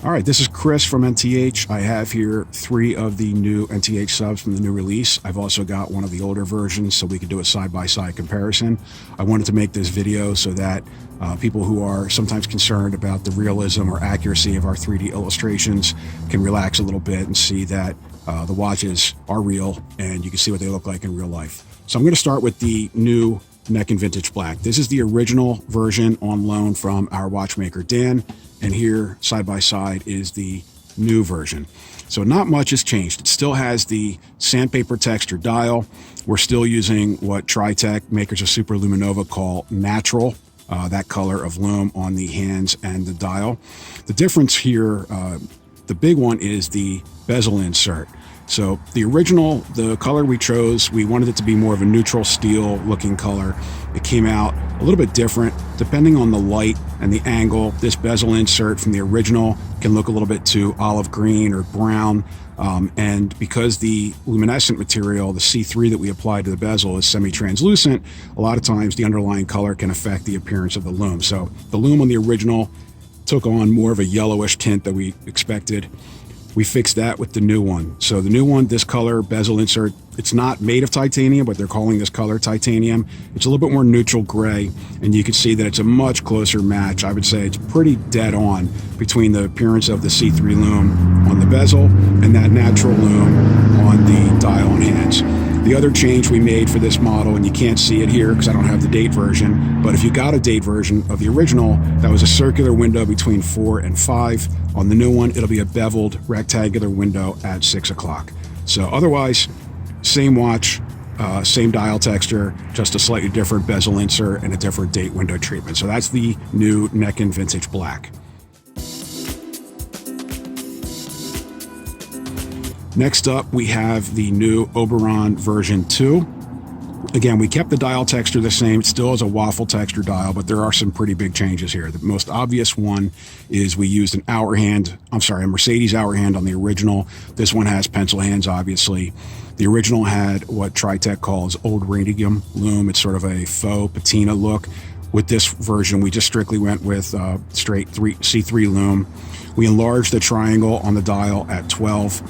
All right, this is Chris from NTH. I have here 3 of the new NTH subs from the new release. I've also got one of the older versions so we could do a side-by-side comparison. I wanted to make this video so that people who are sometimes concerned about the realism or accuracy of our 3D illustrations can relax a little bit and see that the watches are real and you can see what they look like in real life. So I'm going to start with the new Näcken Vintage Black. This is the original version on loan from our watchmaker Dan, and here side by side is the new version. So not much has changed. It still has the sandpaper texture dial. We're still using what Tritech, makers of Super Luminova, call natural, that color of lume on the hands and the dial. The difference here, the big one, is the bezel insert. So the original, the color we chose, we wanted it to be more of a neutral steel looking color. It came out a little bit different. Depending on the light and the angle, this bezel insert from the original can look a little bit too olive green or brown. And because the luminescent material, the C3 that we applied to the bezel, is semi-translucent, a lot of times the underlying color can affect the appearance of the lume. So the lume on the original took on more of a yellowish tint than we expected. We fixed that with the new one. So the new one, this color bezel insert, it's not made of titanium, but they're calling this color titanium. It's a little bit more neutral gray, and you can see that it's a much closer match. I would say it's pretty dead on between the appearance of the C3 lume on the bezel and that natural lume on the dial and hands. The other change we made for this model, and you can't see it here because I don't have the date version, but if you got a date version of the original, that was a circular window between 4 and 5. On the new one, it'll be a beveled rectangular window at 6 o'clock. So otherwise, same watch, same dial texture, just a slightly different bezel insert and a different date window treatment. So that's the new Näcken Vintage Black. Next up, we have the new Oberon version 2. Again, we kept the dial texture the same. It still is a waffle texture dial, but there are some pretty big changes here. The most obvious one is we used a Mercedes hour hand on the original. This one has pencil hands, obviously. The original had what Tritech calls old radium lume. It's sort of a faux patina look. With this version, we just strictly went with straight C3 lume. We enlarged the triangle on the dial at 12.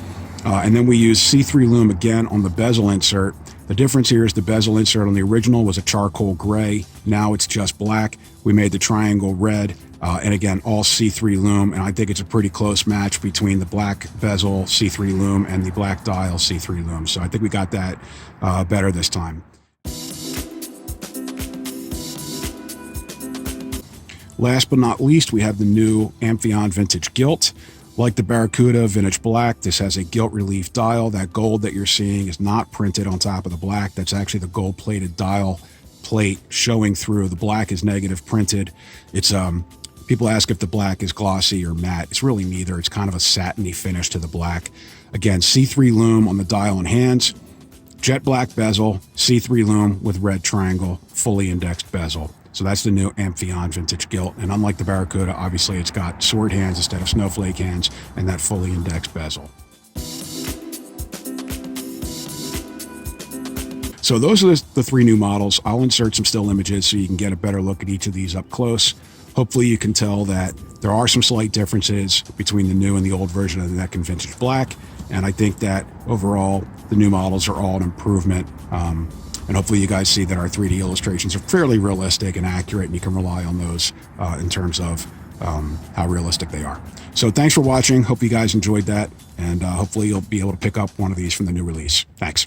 And then we used C3 lume again on the bezel insert. The difference here is the bezel insert on the original was a charcoal gray. Now it's just black. We made the triangle red, and again, all C3 lume. And I think it's a pretty close match between the black bezel C3 lume and the black dial C3 lume. So I think we got that better this time. Last but not least, we have the new Amphion Vintage Gilt. Like the Barracuda Vintage Black, this has a gilt relief dial. That gold that you're seeing is not printed on top of the black. That's actually the gold-plated dial plate showing through. The black is negative printed. It's people ask if the black is glossy or matte. It's really neither. It's kind of a satiny finish to the black. Again, C3 lume on the dial and hands, jet black bezel, C3 lume with red triangle, fully indexed bezel. So that's the new Amphion Vintage Gilt. And unlike the Barracuda, obviously it's got sword hands instead of snowflake hands and that fully indexed bezel. So those are the 3 new models. I'll insert some still images so you can get a better look at each of these up close. Hopefully you can tell that there are some slight differences between the new and the old version of the Näcken Vintage Black. And I think that overall, the new models are all an improvement. And hopefully you guys see that our 3D illustrations are fairly realistic and accurate, and you can rely on those in terms of how realistic they are. So thanks for watching. Hope you guys enjoyed that, and hopefully you'll be able to pick up one of these from the new release. Thanks.